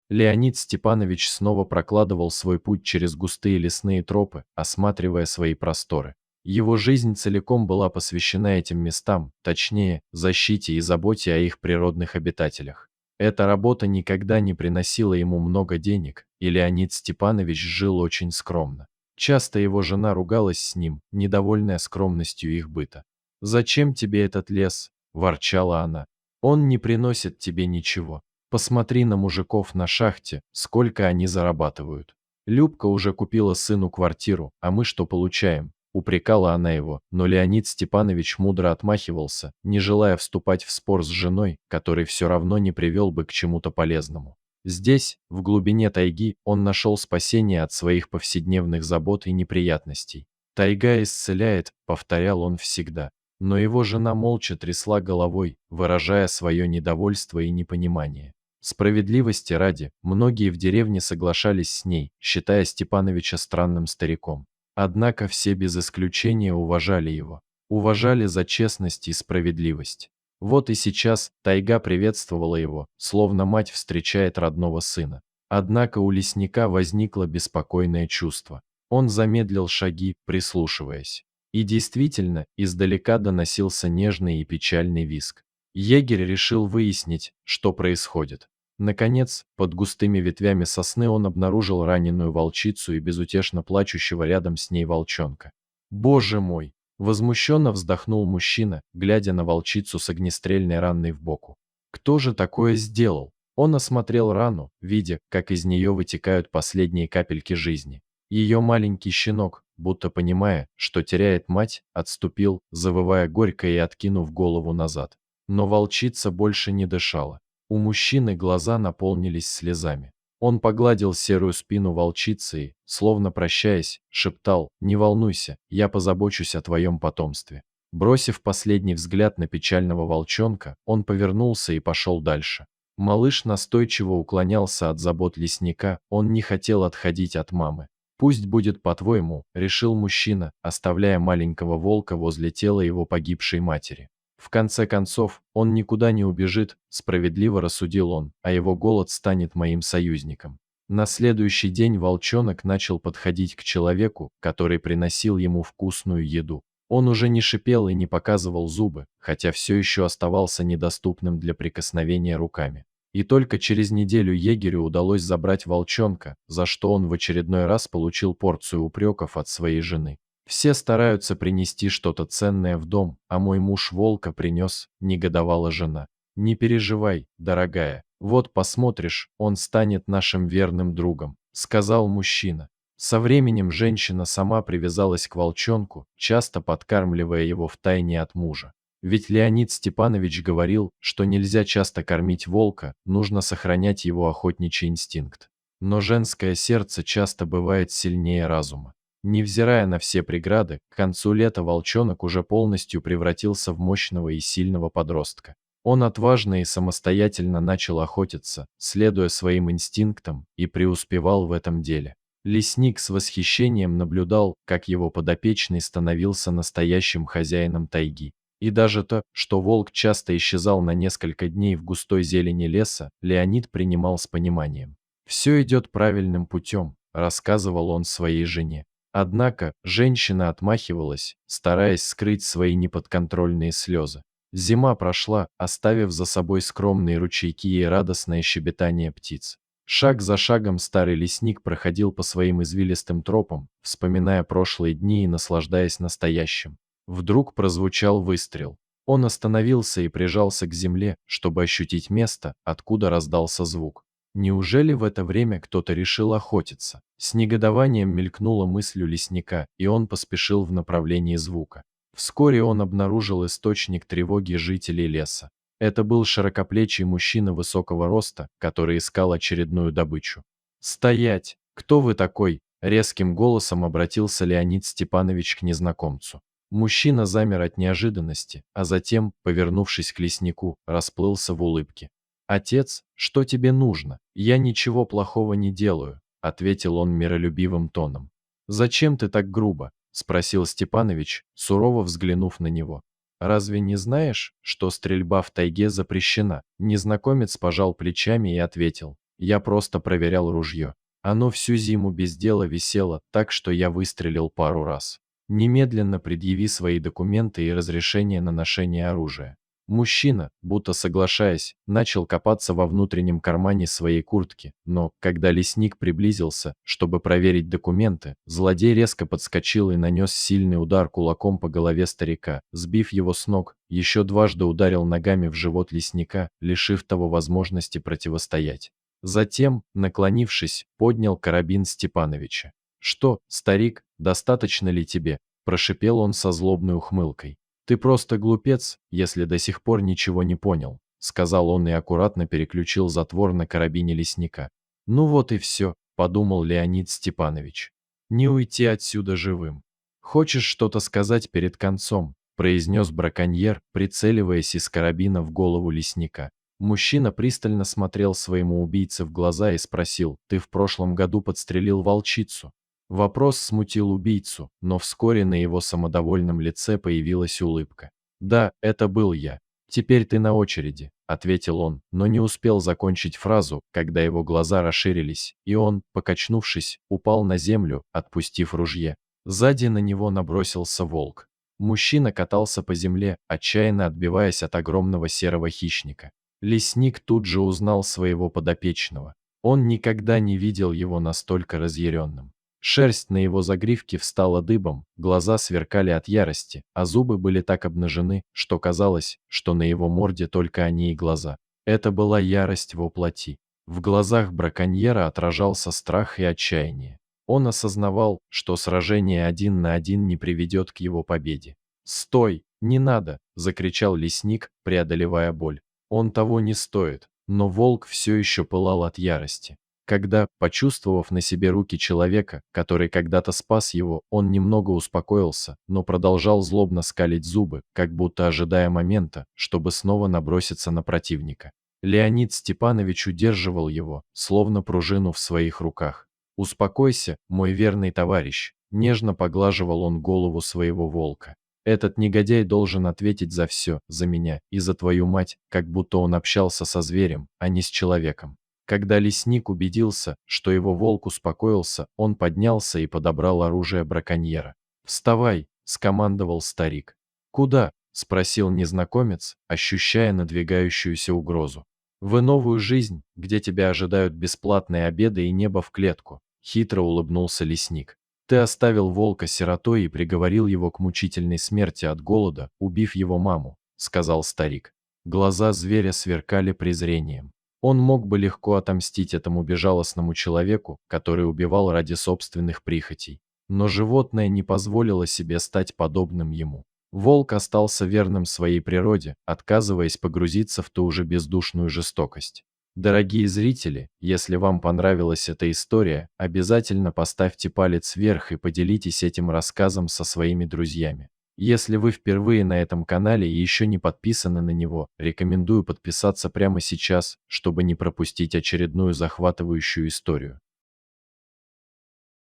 Леонид Степанович снова прокладывал свой путь через густые лесные тропы, осматривая свои просторы. Его жизнь целиком была посвящена этим местам, точнее, защите и заботе о их природных обитателях. Эта работа никогда не приносила ему много денег, и Леонид Степанович жил очень скромно. Часто его жена ругалась с ним, недовольная скромностью их быта. «Зачем тебе этот лес?» – ворчала она. «Он не приносит тебе ничего. Посмотри на мужиков на шахте, сколько они зарабатывают. Любка уже купила сыну квартиру, а мы что получаем?» Упрекала она его, но Леонид Степанович мудро отмахивался, не желая вступать в спор с женой, который все равно не привел бы к чему-то полезному. Здесь, в глубине тайги, он нашел спасение от своих повседневных забот и неприятностей. «Тайга исцеляет», — повторял он всегда. Но его жена молча трясла головой, выражая свое недовольство и непонимание. Справедливости ради, многие в деревне соглашались с ней, считая Степановича странным стариком. Однако все без исключения уважали его. Уважали за честность и справедливость. Вот и сейчас тайга приветствовала его, словно мать встречает родного сына. Однако у лесника возникло беспокойное чувство. Он замедлил шаги, прислушиваясь. И действительно, издалека доносился нежный и печальный визг. Егерь решил выяснить, что происходит. Наконец, под густыми ветвями сосны он обнаружил раненую волчицу и безутешно плачущего рядом с ней волчонка. «Боже мой!» – возмущенно вздохнул мужчина, глядя на волчицу с огнестрельной раной в боку. «Кто же такое сделал?» Он осмотрел рану, видя, как из нее вытекают последние капельки жизни. Ее маленький щенок, будто понимая, что теряет мать, отступил, завывая горько и откинув голову назад. Но волчица больше не дышала. У мужчины глаза наполнились слезами. Он погладил серую спину волчицы и, словно прощаясь, шептал: «Не волнуйся, я позабочусь о твоем потомстве». Бросив последний взгляд на печального волчонка, он повернулся и пошел дальше. Малыш настойчиво уклонялся от забот лесника, он не хотел отходить от мамы. «Пусть будет по-твоему», — решил мужчина, оставляя маленького волка возле тела его погибшей матери. В конце концов, он никуда не убежит, справедливо рассудил он, а его голод станет моим союзником. На следующий день волчонок начал подходить к человеку, который приносил ему вкусную еду. Он уже не шипел и не показывал зубы, хотя все еще оставался недоступным для прикосновения руками. И только через неделю егерю удалось забрать волчонка, за что он в очередной раз получил порцию упреков от своей жены. «Все стараются принести что-то ценное в дом, а мой муж волка принес», — негодовала жена. «Не переживай, дорогая, вот посмотришь, он станет нашим верным другом», — сказал мужчина. Со временем женщина сама привязалась к волчонку, часто подкармливая его втайне от мужа. Ведь Леонид Степанович говорил, что нельзя часто кормить волка, нужно сохранять его охотничий инстинкт. Но женское сердце часто бывает сильнее разума. Невзирая на все преграды, к концу лета волчонок уже полностью превратился в мощного и сильного подростка. Он отважно и самостоятельно начал охотиться, следуя своим инстинктам, и преуспевал в этом деле. Лесник с восхищением наблюдал, как его подопечный становился настоящим хозяином тайги. И даже то, что волк часто исчезал на несколько дней в густой зелени леса, Леонид принимал с пониманием. «Все идет правильным путем», — рассказывал он своей жене. Однако женщина отмахивалась, стараясь скрыть свои неподконтрольные слезы. Зима прошла, оставив за собой скромные ручейки и радостное щебетание птиц. Шаг за шагом старый лесник проходил по своим извилистым тропам, вспоминая прошлые дни и наслаждаясь настоящим. Вдруг прозвучал выстрел. Он остановился и прижался к земле, чтобы ощутить место, откуда раздался звук. Неужели в это время кто-то решил охотиться? С негодованием мелькнула мысль у лесника, и он поспешил в направлении звука. Вскоре он обнаружил источник тревоги жителей леса. Это был широкоплечий мужчина высокого роста, который искал очередную добычу. «Стоять! Кто вы такой?» — резким голосом обратился Леонид Степанович к незнакомцу. Мужчина замер от неожиданности, а затем, повернувшись к леснику, расплылся в улыбке. «Отец, что тебе нужно? Я ничего плохого не делаю», — ответил он миролюбивым тоном. «Зачем ты так грубо?» — спросил Степанович, сурово взглянув на него. «Разве не знаешь, что стрельба в тайге запрещена?» Незнакомец пожал плечами и ответил. Я просто проверял ружье. Оно всю зиму без дела висело, так что я выстрелил пару раз. Немедленно предъяви свои документы и разрешение на ношение оружия. Мужчина, будто соглашаясь, начал копаться во внутреннем кармане своей куртки, но, когда лесник приблизился, чтобы проверить документы, злодей резко подскочил и нанес сильный удар кулаком по голове старика, сбив его с ног, еще дважды ударил ногами в живот лесника, лишив того возможности противостоять. Затем, наклонившись, поднял карабин Степановича. «Что, старик, достаточно ли тебе?» – прошипел он со злобной ухмылкой. «Ты просто глупец, если до сих пор ничего не понял», — сказал он и аккуратно переключил затвор на карабине лесника. «Ну вот и все», — подумал Леонид Степанович. «Не уйти отсюда живым. Хочешь что-то сказать перед концом?» — произнес браконьер, прицеливаясь из карабина в голову лесника. Мужчина пристально смотрел своему убийце в глаза и спросил: «Ты в прошлом году подстрелил волчицу?» Вопрос смутил убийцу, но вскоре на его самодовольном лице появилась улыбка. «Да, это был я. Теперь ты на очереди», — ответил он, но не успел закончить фразу, когда его глаза расширились, и он, покачнувшись, упал на землю, отпустив ружье. Сзади на него набросился волк. Мужчина катался по земле, отчаянно отбиваясь от огромного серого хищника. Лесник тут же узнал своего подопечного. Он никогда не видел его настолько разъяренным. Шерсть на его загривке встала дыбом, глаза сверкали от ярости, а зубы были так обнажены, что казалось, что на его морде только они и глаза. Это была ярость во плоти. В глазах браконьера отражался страх и отчаяние. Он осознавал, что сражение один на один не приведет к его победе. «Стой! Не надо!» – закричал лесник, преодолевая боль. Он того не стоит, но волк все еще пылал от ярости. Когда, почувствовав на себе руки человека, который когда-то спас его, он немного успокоился, но продолжал злобно скалить зубы, как будто ожидая момента, чтобы снова наброситься на противника. Леонид Степанович удерживал его, словно пружину в своих руках. «Успокойся, мой верный товарищ», — нежно поглаживал он голову своего волка. «Этот негодяй должен ответить за все, за меня и за твою мать», как будто он общался со зверем, а не с человеком. Когда лесник убедился, что его волк успокоился, он поднялся и подобрал оружие браконьера. «Вставай!» – скомандовал старик. «Куда?» – спросил незнакомец, ощущая надвигающуюся угрозу. «В новую жизнь, где тебя ожидают бесплатные обеды и небо в клетку», – хитро улыбнулся лесник. «Ты оставил волка сиротой и приговорил его к мучительной смерти от голода, убив его маму», – сказал старик. Глаза зверя сверкали презрением. Он мог бы легко отомстить этому безжалостному человеку, который убивал ради собственных прихотей. Но животное не позволило себе стать подобным ему. Волк остался верным своей природе, отказываясь погрузиться в ту же бездушную жестокость. Дорогие зрители, если вам понравилась эта история, обязательно поставьте палец вверх и поделитесь этим рассказом со своими друзьями. Если вы впервые на этом канале и еще не подписаны на него, рекомендую подписаться прямо сейчас, чтобы не пропустить очередную захватывающую историю.